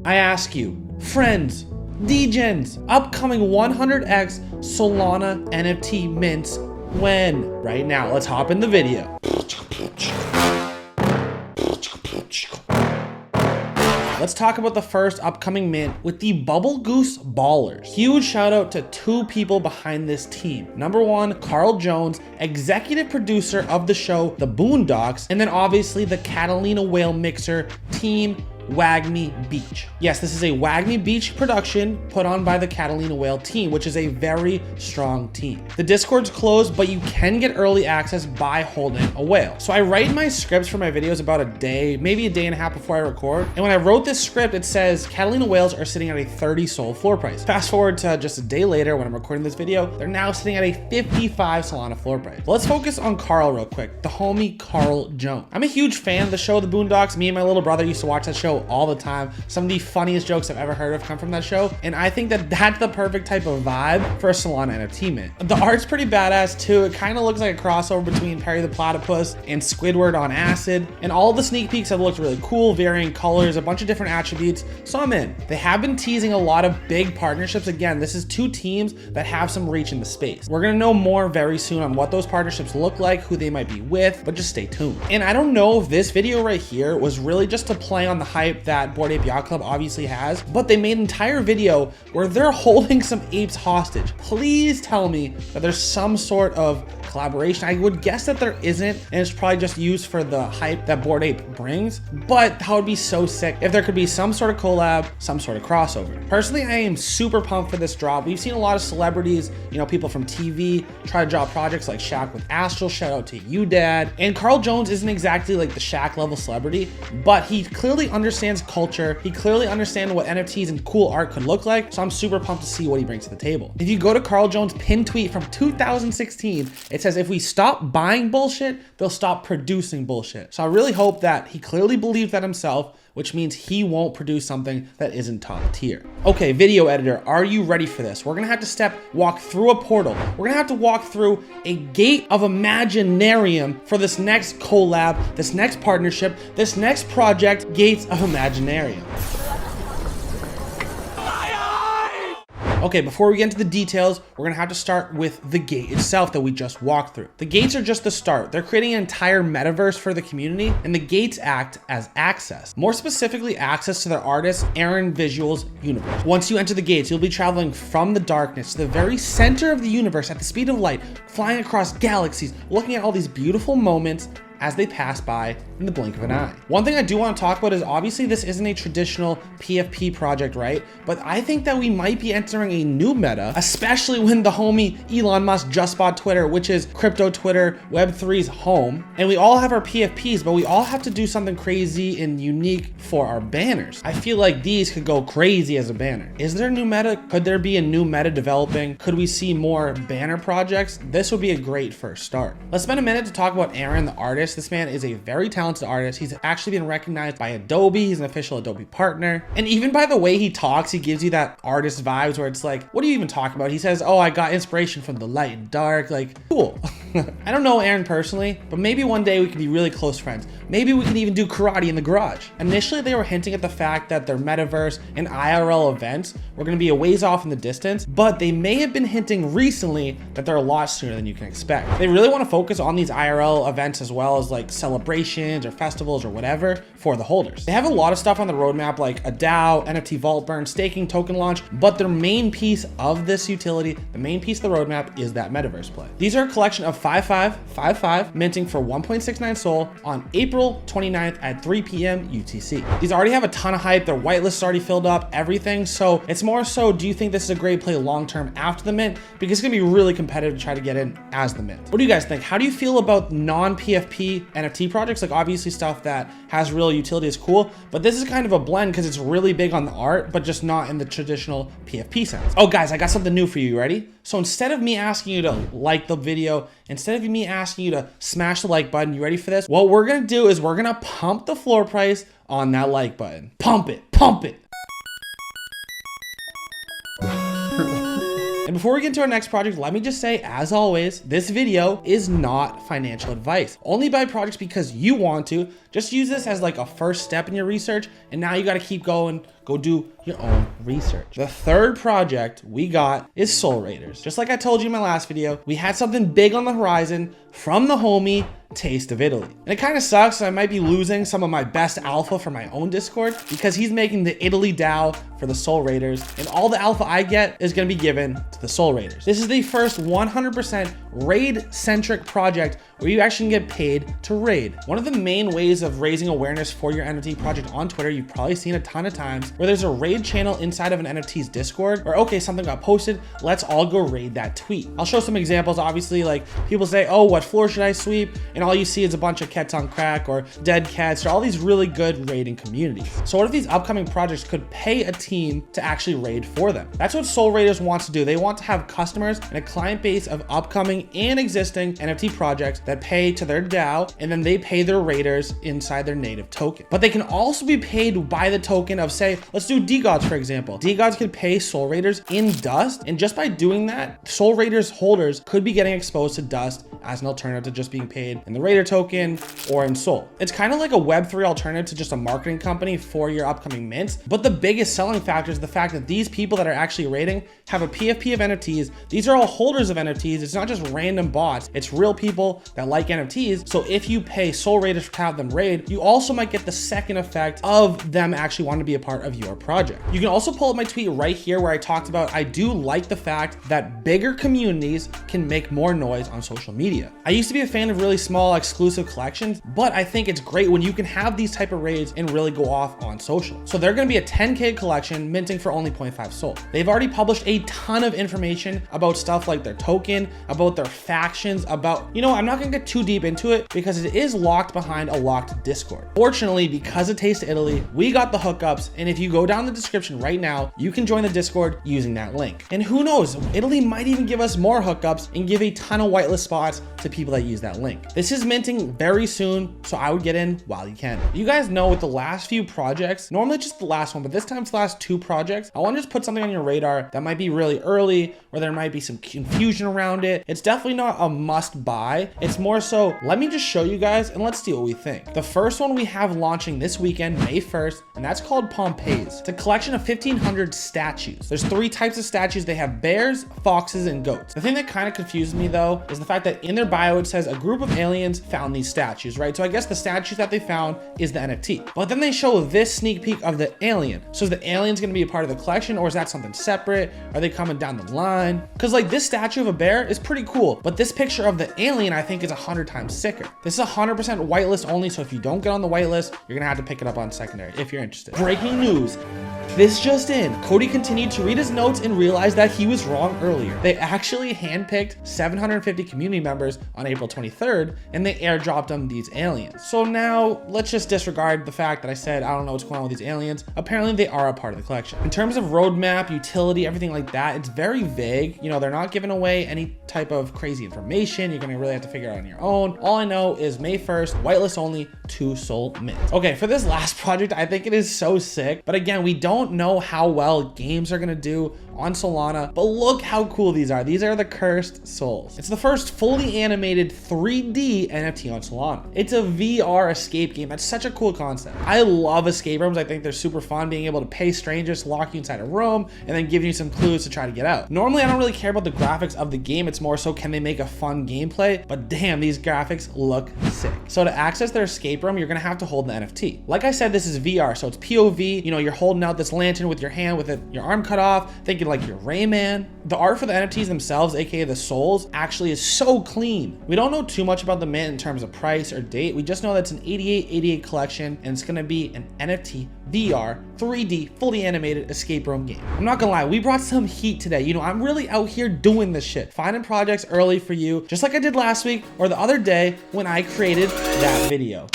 I ask you, friends, degens, upcoming 100x Solana NFT mints when? Right now, let's hop in the video. Let's talk about the first upcoming mint with the Bubblegoose Ballers. Huge shout out to two people behind this team. Number one, Carl Jones, executive producer of the show The Boondocks, and then obviously the Catalina Whale Mixer team, Wagme Beach. Yes, this is a Wagme Beach production put on by the Catalina Whale team, which is a very strong team. The Discord's closed, but you can get early access by holding a whale. So I write my scripts for my videos about a day, maybe a day and a half before I record. And when I wrote this script, it says Catalina Whales are sitting at a 30 Sol floor price. Fast forward to just a day later when I'm recording this video, they're now sitting at a 55 Solana floor price. Let's focus on Carl real quick, the homie Carl Jones. I'm a huge fan of the show The Boondocks. Me and my little brother used to watch that show all the time. Some of the funniest jokes I've ever heard of come from that show, and I think that that's the perfect type of vibe for a Solana NFT mint. The art's pretty badass too. It kind of looks like a crossover between Perry the Platypus and Squidward on acid, and all the sneak peeks have looked really cool, varying colors, a bunch of different attributes, so I'm in. They have been teasing a lot of big partnerships. Again, this is two teams that have some reach in the space. We're gonna know more very soon on what those partnerships look like, who they might be with, but just stay tuned. And I don't know if this video right here was really just to play on the hype that Bored Ape Yacht Club obviously has, but they made an entire video where they're holding some apes hostage. Please tell me that there's some sort of collaboration. I would guess that there isn't, and it's probably just used for the hype that Bored Ape brings, but that would be so sick if there could be some sort of collab, some sort of crossover. Personally, I am super pumped for this drop. We've seen a lot of celebrities, you know, people from TV try to drop projects like Shaq with Astral, shout out to you, Dad. And Carl Jones isn't exactly like the Shaq level celebrity, but he clearly understands culture. He clearly understands what NFTs and cool art could look like, so I'm super pumped to see what he brings to the table. If you go to Carl Jones' pinned tweet from 2016, it says, if we stop buying bullshit, they'll stop producing bullshit. So I really hope that he clearly believes that himself, which means he won't produce something that isn't top tier. Okay, video editor, are you ready for this? We're gonna have to walk through a portal. We're gonna have to walk through a gate of Imaginarium for this next collab, this next partnership, this next project, Gates of Imaginarium. Okay, before we get into the details, we're gonna have to start with the gate itself that we just walked through. The gates are just the start. They're creating an entire metaverse for the community, and the gates act as access. More specifically, access to their artist, Aaron Visual's universe. Once you enter the gates, you'll be traveling from the darkness to the very center of the universe at the speed of light, flying across galaxies, looking at all these beautiful moments as they pass by in the blink of an eye. One thing I do want to talk about is obviously this isn't a traditional PFP project, right? But I think that we might be entering a new meta, especially when the homie Elon Musk just bought Twitter, which is crypto Twitter, Web3's home. And we all have our PFPs, but we all have to do something crazy and unique for our banners. I feel like these could go crazy as a banner. Is there a new meta? Could there be a new meta developing? Could we see more banner projects? This would be a great first start. Let's spend a minute to talk about Aaron, the artist. This man is a very talented artist. He's actually been recognized by Adobe. He's an official Adobe partner. And even by the way he talks, he gives you that artist vibes where it's like, what are you even talking about? He says, oh, I got inspiration from the light and dark. Like, cool. I don't know Aaron personally, but maybe one day we could be really close friends. Maybe we can even do karate in the garage. Initially, they were hinting at the fact that their metaverse and IRL events were going to be a ways off in the distance, but they may have been hinting recently that they're a lot sooner than you can expect. They really want to focus on these IRL events as well as like celebrations or festivals or whatever for the holders. They have a lot of stuff on the roadmap like a DAO, NFT vault burn, staking, token launch, but their main piece of this utility, the main piece of the roadmap is that metaverse play. These are a collection of 5555 minting for 1.69 Sol on April 29th at 3 p.m. UTC. These already have a ton of hype. Their whitelist is already filled up, everything. So it's more so, do you think this is a great play long-term after the mint? Because it's gonna be really competitive to try to get in as the mint. What do you guys think? How do you feel about non-PFP NFT projects? Like obviously stuff that has real utility is cool, but this is kind of a blend because it's really big on the art, but just not in the traditional PFP sense. Oh guys, I got something new for you. Ready? So instead of me asking you to like the video, instead of me asking you to smash the like button, you ready for this? What we're gonna do is we're gonna pump the floor price on that like button. Pump it, pump it. And before we get into our next project, let me just say, as always, this video is not financial advice. Only buy projects because you want to. Just use this as like a first step in your research, and now you got to keep going go do your own research. The third project we got is SolRaiderz. Just like I told you in my last video, we had something big on the horizon from the homie Taste of Italy. And it kind of sucks. I might be losing some of my best alpha for my own Discord because he's making the Italy DAO for the SolRaiderz, and all the alpha I get is going to be given to the SolRaiderz. This is the first 100% raid-centric project where you actually get paid to raid. One of the main ways of raising awareness for your NFT project on Twitter, you've probably seen a ton of times, where there's a raid channel inside of an NFT's Discord, or okay, something got posted, let's all go raid that tweet. I'll show some examples. Obviously, like people say, oh, what floor should I sweep? And all you see is a bunch of cats on crack or dead cats, or all these really good raiding communities. So what if these upcoming projects could pay a team to actually raid for them? That's what SolRaiderz wants to do. They want to have customers and a client base of upcoming and existing NFT projects that pay to their DAO, and then they pay their raiders inside their native token. But they can also be paid by the token of, say, let's do DGods, for example. DGods could pay SolRaiderz in dust, and just by doing that, SolRaiderz holders could be getting exposed to dust as an alternative to just being paid in the Raider token or in Sol. It's kind of like a Web3 alternative to just a marketing company for your upcoming mints. But the biggest selling factor is the fact that these people that are actually raiding have a PFP of NFTs. These are all holders of NFTs. It's not just random bots. It's real people that like NFTs. So if you pay SolRaiderz to have them raid, you also might get the second effect of them actually wanting to be a part of your project. You can also pull up my tweet right here where I talked about, I do like the fact that bigger communities can make more noise on social media. I used to be a fan of really small exclusive collections, but I think it's great when you can have these type of raids and really go off on social. So they're going to be a 10K collection minting for only 0.5 Sol. They've already published a ton of information about stuff like their token, about their factions, about, I'm not going to get too deep into it because it is locked behind a locked Discord. Fortunately, because of Taste of Italy, we got the hookups, and if you go down the description right now, you can join the Discord using that link. And who knows, Italy might even give us more hookups and give a ton of whitelist spots to people that use that link. This is minting very soon, so I would get in while you can. You guys know with the last few projects, normally just the last one, but this time it's the last two projects, I want to just put something on your radar that might be really early, or there might be some confusion around it. It's definitely not a must buy. It's more so, let me just show you guys and let's see what we think. The first one we have launching this weekend, May 1st, and that's called Pompeis. It's a collection of 1,500 statues. There's 3 types of statues. They have bears, foxes, and goats. The thing that kind of confuses me though is the fact that in their bio it says a group of aliens found these statues, right? So I guess the statues that they found is the NFT. But then they show this sneak peek of the alien. So is the aliens gonna be a part of the collection, or is that something separate? Are they coming down the line? Because like this statue of a bear is pretty cool, but this picture of the alien I think is 100 times sicker. This is 100% whitelist only, so if you don't get on the whitelist, you're gonna have to pick it up on secondary if you're interested. Breaking news. This just in, Cody continued to read his notes and realized that he was wrong earlier. They actually handpicked 750 community members on April 23rd, and they airdropped them these aliens. So now let's just disregard the fact that I said, I don't know what's going on with these aliens. Apparently they are a part of the collection. In terms of roadmap, utility, everything like that, it's very vague. They're not giving away any type of crazy information. You're gonna really have to figure it out on your own. All I know is May 1st, whitelist only, 2 Sol mints. Okay, for this last project, I think it is so sick, but again, we don't know how well games are gonna do on Solana, but look how cool these are. These are the Cursed Souls. It's the first fully animated 3D NFT on Solana. It's a VR escape game. That's such a cool concept. I love escape rooms. I think they're super fun, being able to pay strangers to lock you inside a room and then give you some clues to try to get out. Normally, I don't really care about the graphics of the game. It's more so, can they make a fun gameplay? But damn, these graphics look sick. So to access their escape room, you're gonna have to hold the NFT. Like I said, this is VR, so it's POV. You're holding out this lantern with your hand with your arm cut off, thinking like you're Rayman. The art for the NFTs themselves, aka the souls, actually is so clean. We don't know too much about the mint in terms of price or date. We just know that it's an 8888 collection, and it's gonna be an NFT VR 3D fully animated escape room game. I'm not gonna lie, we brought some heat today. I'm really out here doing this shit, finding projects early for you, just like I did last week or the other day when I created that video.